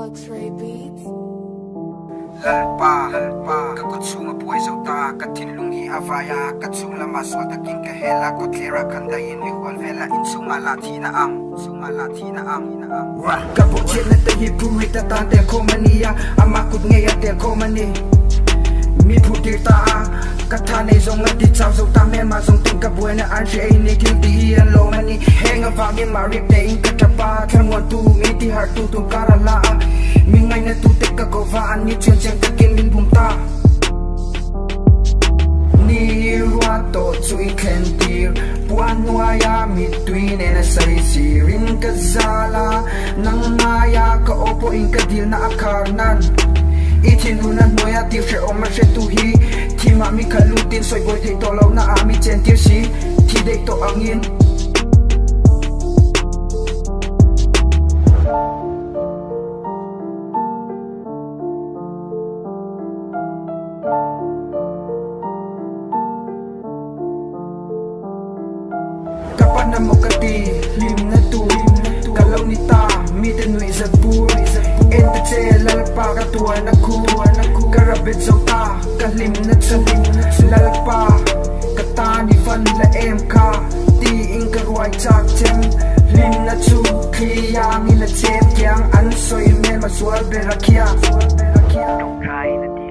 Trey Beats. Lalpa kakutsunga buhay sauta katinlungi avaya katsula maswa taking kahela kotlera kandayin ihwal vela insumalathi na ang kabuchet na tahi pumita tante komania amakut ngaya tel komani mi putir ta kathane zong di chau zo ta me ma zong ting ka buena an she ni king ti an lo mani hang a vagin ma rip te in katapa thamon tu mi ti har tu karala mi ngai na tu tek ka ko va an ni chen chen ka kin min bum ta ni wa to chui khen tir puan wa ya mi tui ne na sai si rin ka zala nang maya ka opo in ka dil na akar nan Itinunan mo ya tir she oma she tu hi Ti mami kalutin soy boy te tolaw na ami chen tir si Ti dek to angin Kapan na mo kati lim na tu Kalaw ni ta mi te nui sa bur Enta che lalpa ka tuwa na ku Karabit sa ta kalim na tu Lalpa kata ni fan la em ka Ti ing karwai chak chem Lim na tu kiyang ina chem Kiang an soy me maswal berakia Don't cry na ti